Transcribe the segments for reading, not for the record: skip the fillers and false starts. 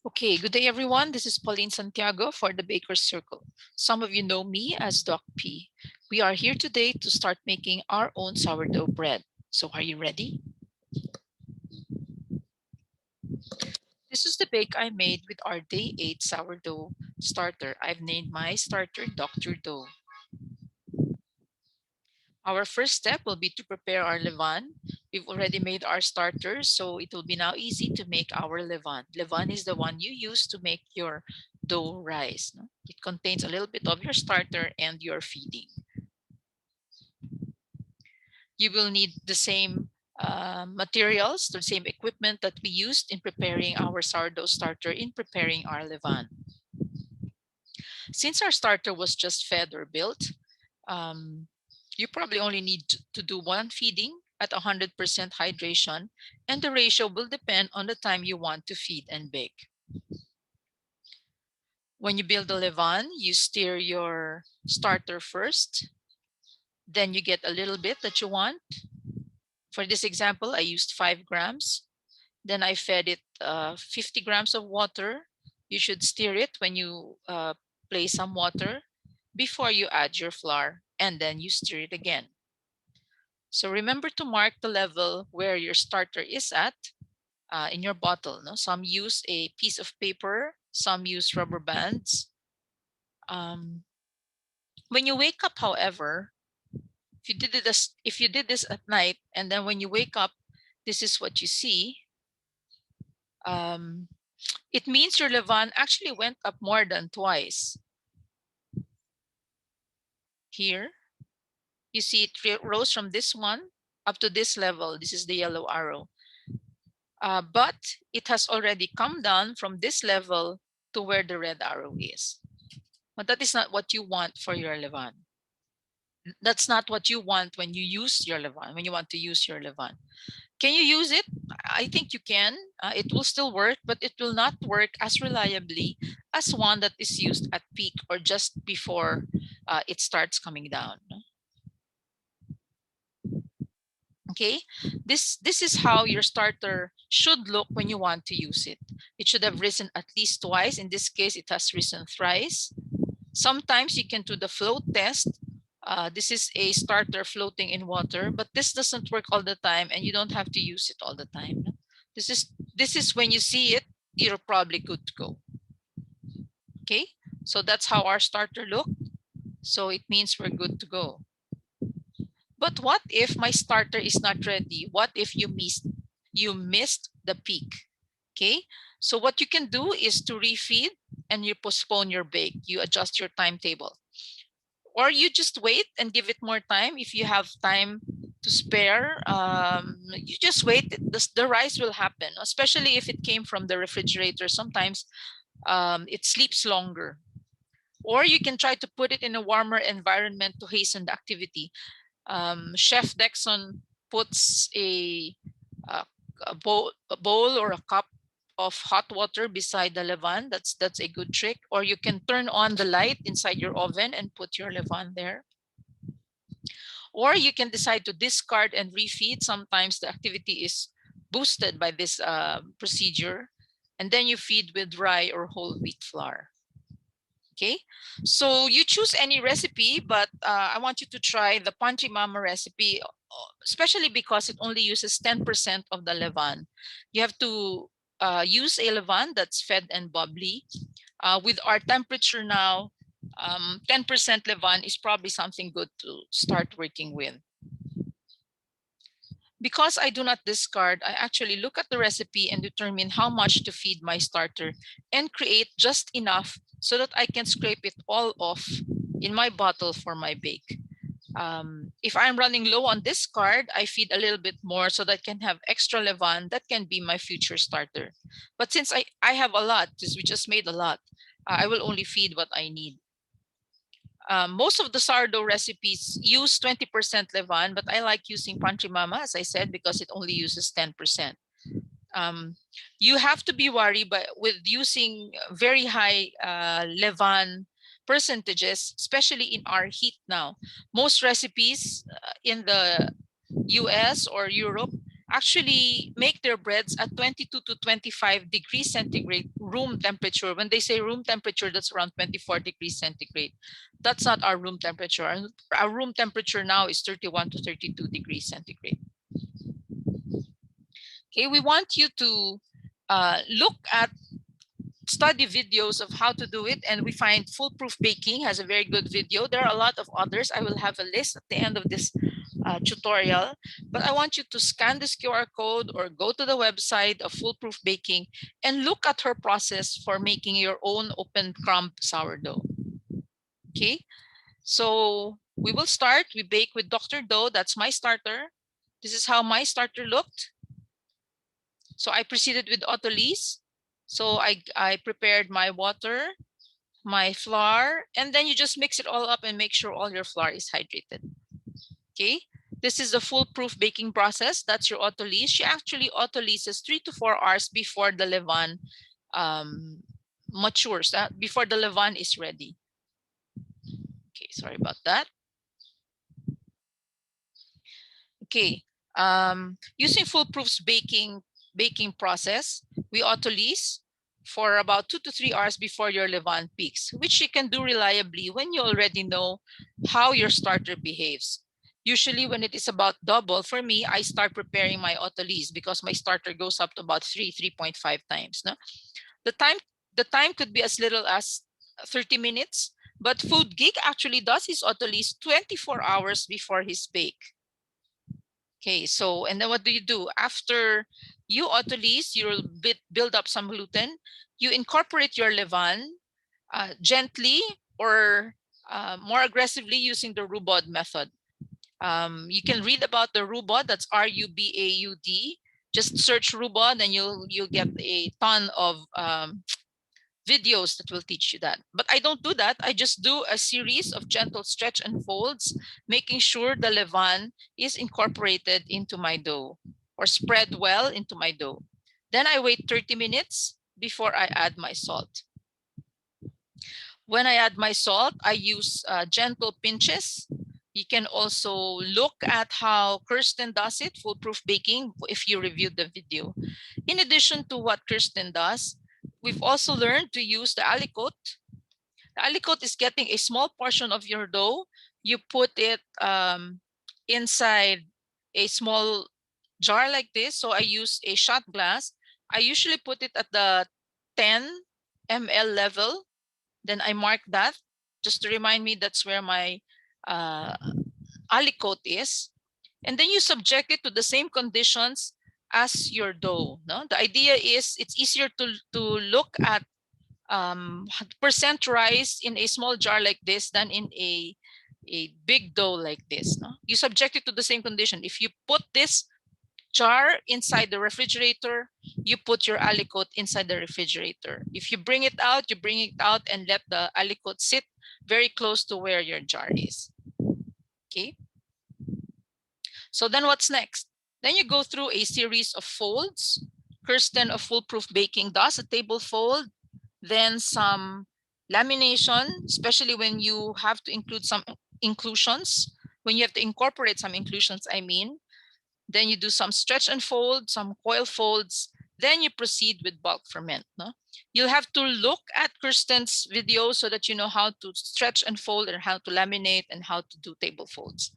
Okay, good day everyone. This is Pauline Santiago for the Baker's Circle. Some of you know me as Doc P. We are here today to start making our own sourdough bread. So are you ready? This is the bake I made with our day 8 sourdough starter. I've named my starter Dr. Dough. Our first step will be to prepare our levain. We've already made our starter, so it will be now easy to make our levain. Levain is the one you use to make your dough rise. No? It contains a little bit of your starter and your feeding. You will need the same materials, the same equipment that we used in preparing our sourdough starter in preparing our levain. Since our starter was just fed or built, you probably only need to do one feeding at 100% hydration, and the ratio will depend on the time you want to feed and bake. When you build the levain, you stir your starter first, then you get a little bit that you want. For this example, I used 5 grams. Then I fed it 50 grams of water. You should stir it when you place some water before you add your flour, and then you stir it again. So remember to mark the level where your starter is at in your bottle. No? Some use a piece of paper, some use rubber bands. When you wake up, however, if you did this at night, and then when you wake up, this is what you see. It means your levain actually went up more than twice. Here, you see it rose from this one up to this level. This is the yellow arrow. But it has already come down from this level to where the red arrow is. But that is not what you want for your levain. That's not what you want when you use your levain, when you want to use your levain. Can you use it? I think you can. It will still work, but it will not work as reliably as one that is used at peak or just before it starts coming down. Okay, this is how your starter should look when you want to use it. It should have risen at least twice. In this case, it has risen thrice. Sometimes you can do the float test. This is a starter floating in water, but this doesn't work all the time, and you don't have to use it all the time. This is when you see it, you're probably good to go. Okay, so that's how our starter looked. So it means we're good to go. But what if my starter is not ready? What if you missed the peak? Okay, so what you can do is to refeed and you postpone your bake. You adjust your timetable. Or you just wait and give it more time. If you have time to spare, you just wait. The rise will happen, especially if it came from the refrigerator. Sometimes it sleeps longer. Or you can try to put it in a warmer environment to hasten the activity. Chef Dexon puts a bowl or a cup of hot water beside the levain. That's a good trick. Or you can turn on the light inside your oven and put your levain there. Or you can decide to discard and refeed. Sometimes the activity is boosted by this procedure. And then you feed with rye or whole wheat flour. Okay, so you choose any recipe, but I want you to try the Panchi Mama recipe, especially because it only uses 10% of the levain. You have to use a levain that's fed and bubbly. With our temperature now, 10% levain is probably something good to start working with. Because I do not discard, I actually look at the recipe and determine how much to feed my starter and create just enough so that I can scrape it all off in my bottle for my bake. If I'm running low on discard, I feed a little bit more so that I can have extra levain that can be my future starter. But since I have a lot, because we just made a lot, I will only feed what I need. Most of the sourdough recipes use 20% levain, but I like using Panchi Mama, as I said, because it only uses 10%. You have to be worried with using very high levain percentages, especially in our heat now. Most recipes in the US or Europe actually make their breads at 22 to 25 degrees centigrade room temperature. When they say room temperature, that's around 24 degrees centigrade. That's not our room temperature. Our room temperature now is 31 to 32 degrees centigrade. Okay, we want you to look at study videos of how to do it, and we find Foolproof Baking has a very good video. There are a lot of others. I will have a list at the end of this tutorial, but I want you to scan this QR code or go to the website of Foolproof Baking and look at her process for making your own open crumb sourdough. Okay, so we will start. We bake with Dr. Dough. That's my starter. This is how my starter looked. So I proceeded with autolyse. So I prepared my water, my flour, and then you just mix it all up and make sure all your flour is hydrated. Okay, this is the foolproof baking process. That's your autolyse. She actually autolyses 3 to 4 hours before the levain matures, before the levain is ready. Okay, sorry about that. Okay, using foolproof's baking process, we autolyse for about 2 to 3 hours before your levain peaks, which you can do reliably when you already know how your starter behaves. Usually when it is about double, for me, I start preparing my autolyse because my starter goes up to about 3.5 times. No? The time could be as little as 30 minutes, but FoodGeek actually does his autolyse 24 hours before his bake. Okay, so, and then what do you do? After you autolyse, you'll build up some gluten. You incorporate your levain gently or more aggressively using the Rubod method. You can read about the Rubod, that's R-U-B-A-U-D. Just search Rubod and you'll get a ton of videos that will teach you that. But I don't do that. I just do a series of gentle stretch and folds, making sure the levain is incorporated into my dough or spread well into my dough. Then I wait 30 minutes before I add my salt. When I add my salt, I use gentle pinches. You can also look at how Kirsten does it, Foolproof Baking, if you reviewed the video. In addition to what Kirsten does, we've also learned to use the aliquot. The aliquot is getting a small portion of your dough. You put it inside a small jar like this. So I use a shot glass. I usually put it at the 10 ml level. Then I mark that just to remind me that's where my aliquot is. And then you subject it to the same conditions as your dough. No? The idea is it's easier to look at percent rice in a small jar like this than in a big dough like this. No? You subject it to the same condition. If you put this jar inside the refrigerator, you put your aliquot inside the refrigerator. If you bring it out, you bring it out and let the aliquot sit very close to where your jar is. Okay. So then what's next? Then you go through a series of folds. Kirsten of Foolproof Baking does a table fold, then some lamination, especially when you have to include some inclusions, when you have to incorporate some inclusions, I mean. Then you do some stretch and fold, some coil folds, then you proceed with bulk ferment. No? You'll have to look at Kirsten's video so that you know how to stretch and fold and how to laminate and how to do table folds.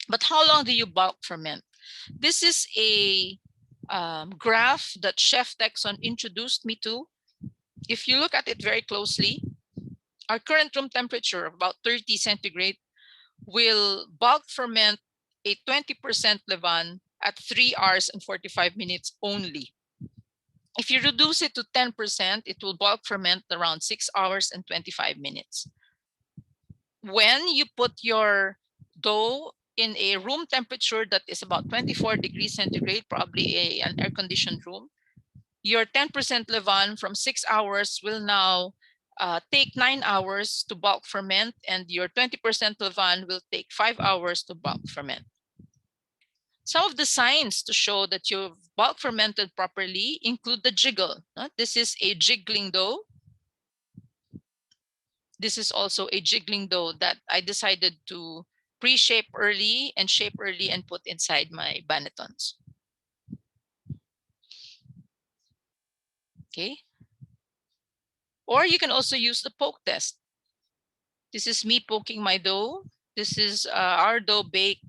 But how long do you bulk ferment? This is a graph that Chef Texon introduced me to. If you look at it very closely, our current room temperature, about 30 centigrade, will bulk ferment a 20% levain at 3 hours and 45 minutes only. If you reduce it to 10%, it will bulk ferment around 6 hours and 25 minutes. When you put your dough in a room temperature that is about 24 degrees centigrade, probably an air-conditioned room, your 10% levain from 6 hours will now take 9 hours to bulk ferment, and your 20% levain will take 5 hours to bulk ferment. Some of the signs to show that you've bulk fermented properly include the jiggle. This is a jiggling dough. This is also a jiggling dough that I decided to pre-shape early and shape early and put inside my bannetons. Okay. Or you can also use the poke test. This is me poking my dough. This is our dough bake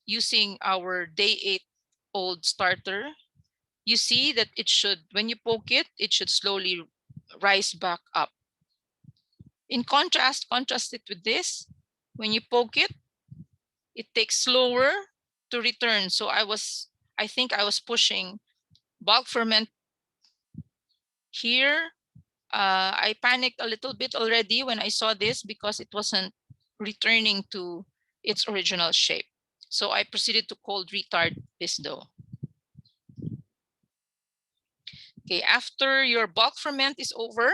using our day 8-old starter. You see that it should, when you poke it, it should slowly rise back up. In contrast it with this. When you poke it, it takes slower to return. So I think I was pushing bulk ferment here. I panicked a little bit already when I saw this because it wasn't returning to its original shape. So I proceeded to cold retard this dough. Okay, after your bulk ferment is over,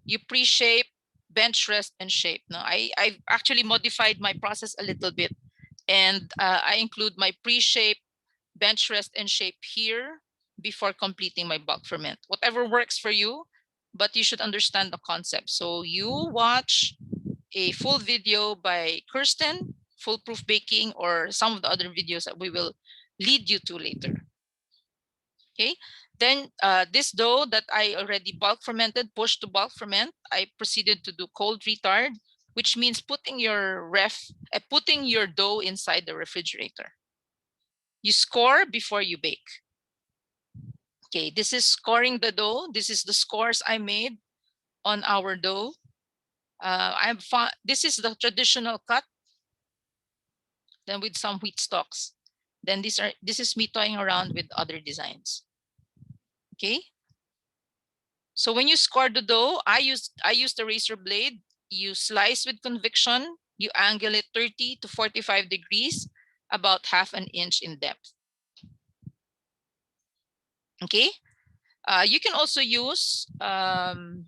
you pre-shape, bench rest, and shape. Now, I've actually modified my process a little bit, and I include my pre-shape, bench rest, and shape here before completing my bulk ferment. Whatever works for you, but you should understand the concept. So you watch a full video by Kirsten, Foolproof Baking, or some of the other videos that we will lead you to later. Okay, then this dough that I already bulk fermented, pushed to bulk ferment, I proceeded to do cold retard, which means putting your dough inside the refrigerator. You score before you bake. Okay, this is scoring the dough. This is the scores I made on our dough. This is the traditional cut, then with some wheat stalks. Then this is me toying around with other designs. Okay. So when you score the dough, I use the razor blade. You slice with conviction. You angle it 30 to 45 degrees, about half an inch in depth. Okay. You can also use, some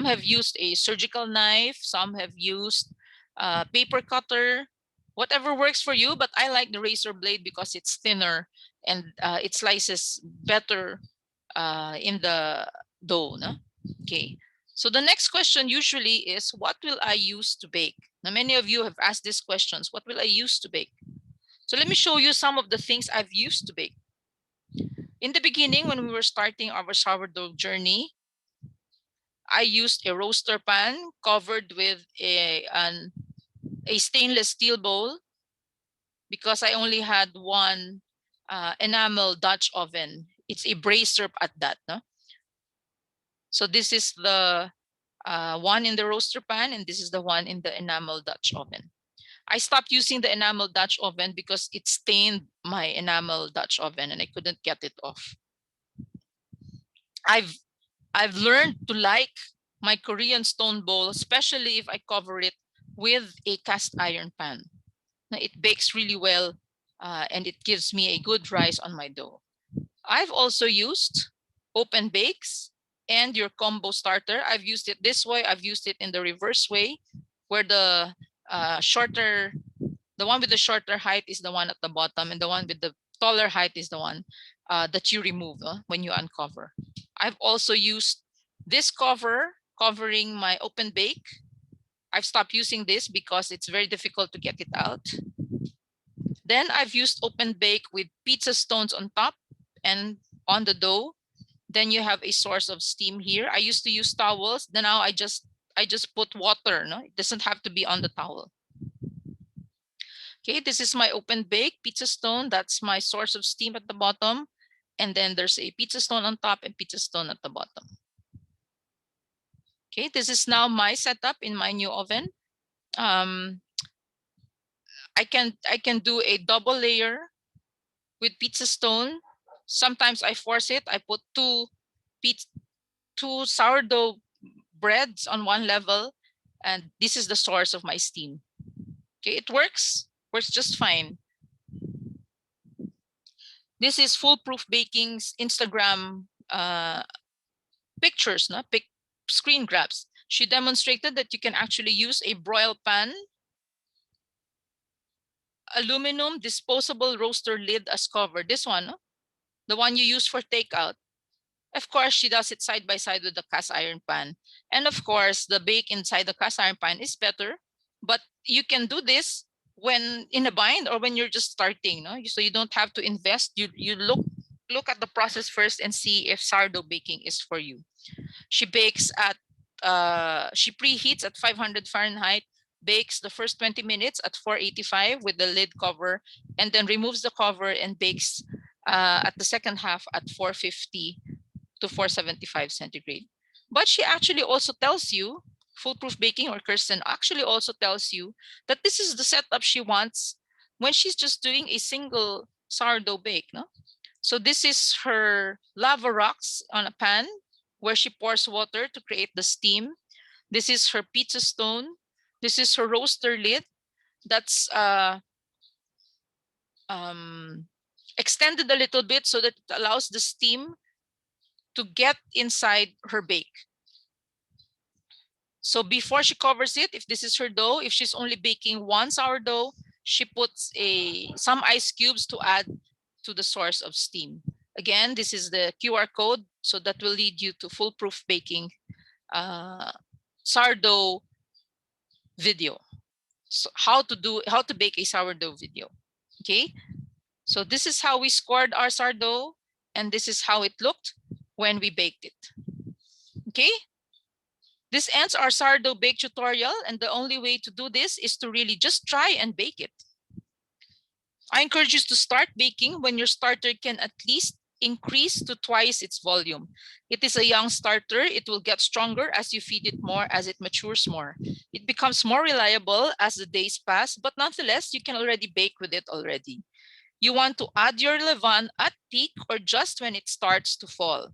have used a surgical knife. Some have used a paper cutter. Whatever works for you, but I like the razor blade because it's thinner and it slices better in the dough. No? Okay. So the next question usually is, what will I use to bake? Now, many of you have asked these questions. What will I use to bake? So let me show you some of the things I've used to bake. In the beginning, when we were starting our sourdough journey, I used a roaster pan covered with a stainless steel bowl because I only had one enamel Dutch oven. It's a brazier at that. No? So this is the one in the roaster pan, and this is the one in the enamel Dutch oven. I stopped using the enamel Dutch oven because it stained my enamel Dutch oven and I couldn't get it off. I've learned to like my Korean stone bowl, especially if I cover it with a cast iron pan. Now, it bakes really well and it gives me a good rise on my dough. I've also used open bakes and your combo starter. I've used it this way. I've used it in the reverse way, where the one with the shorter height is the one at the bottom, and the one with the taller height is the one that you remove when you uncover. I've also used this cover covering my open bake. I've stopped using this because it's very difficult to get it out. Then I've used open bake with pizza stones on top and on the dough. Then you have a source of steam here. I used to use towels. Then now I just put water. No, it doesn't have to be on the towel. Okay, this is my open bake pizza stone. That's my source of steam at the bottom. And then there's a pizza stone on top and pizza stone at the bottom. Okay, this is now my setup in my new oven. I can do a double layer with pizza stone. Sometimes I force it. I put two sourdough breads on one level, and this is the source of my steam. Okay, it works just fine. This is Foolproof Baking's Instagram pictures, screen grabs. She demonstrated that you can actually use a broil pan, aluminum disposable roaster lid as cover. This one, the one you use for takeout. Of course, she does it side by side with the cast iron pan. And of course, the bake inside the cast iron pan is better, but you can do this when in a bind or when you're just starting. No? So you don't have to invest. You look look at the process first and see if sourdough baking is for you. She bakes at, she preheats at 500 Fahrenheit, bakes the first 20 minutes at 485 with the lid cover, and then removes the cover and bakes at the second half at 450 to 475 centigrade. But she actually also tells you, Foolproof Baking or Kirsten actually also tells you that this is the setup she wants when she's just doing a single sourdough bake. No? So this is her lava rocks on a pan where she pours water to create the steam. This is her pizza stone. This is her roaster lid that's extended a little bit so that it allows the steam to get inside her bake. So before she covers it, if this is her dough, if she's only baking one sourdough, she puts some ice cubes to add to the source of steam. Again, this is the QR code, so that will lead you to Foolproof Baking sourdough video. So how to bake a sourdough video. Okay, so this is how we scored our sourdough, and this is how it looked when we baked it. Okay, this ends our sourdough bake tutorial, and the only way to do this is to really just try and bake it. I encourage you to start baking when your starter can at least increase to twice its volume. It is a young starter. It will get stronger as you feed it more, as it matures more. It becomes more reliable as the days pass, but nonetheless, you can already bake with it already. You want to add your levain at peak or just when it starts to fall.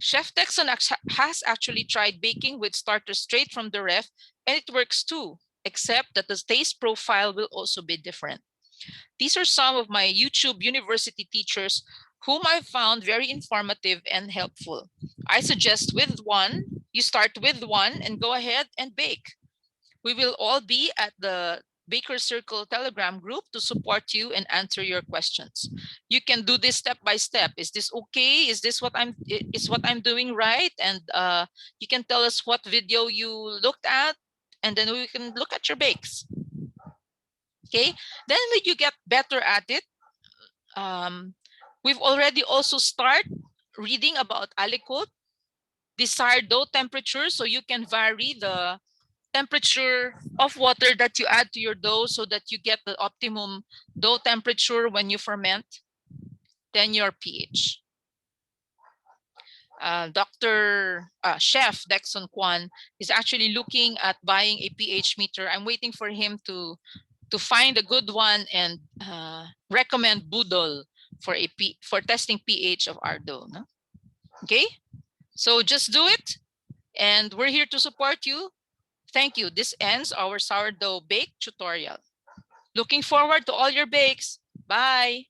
Chef Texon has actually tried baking with starters straight from the ref, and it works too, except that the taste profile will also be different. These are some of my YouTube University teachers whom I found very informative and helpful. I suggest you start with one and go ahead and bake. We will all be at the Baker Circle Telegram group to support you and answer your questions. You can do this step by step. Is this okay? Is what I'm doing right? And you can tell us what video you looked at, and then we can look at your bakes. Okay, then when you get better at it, we've already also started reading about aliquot, desired dough temperature, so you can vary the temperature of water that you add to your dough so that you get the optimum dough temperature when you ferment. Then your pH. Chef Dexon Kwan is actually looking at buying a pH meter. I'm waiting for him to find a good one and recommend Boodle for testing pH of our dough. No? Okay, so just do it, and we're here to support you. Thank you. This ends our sourdough bake tutorial. Looking forward to all your bakes. Bye.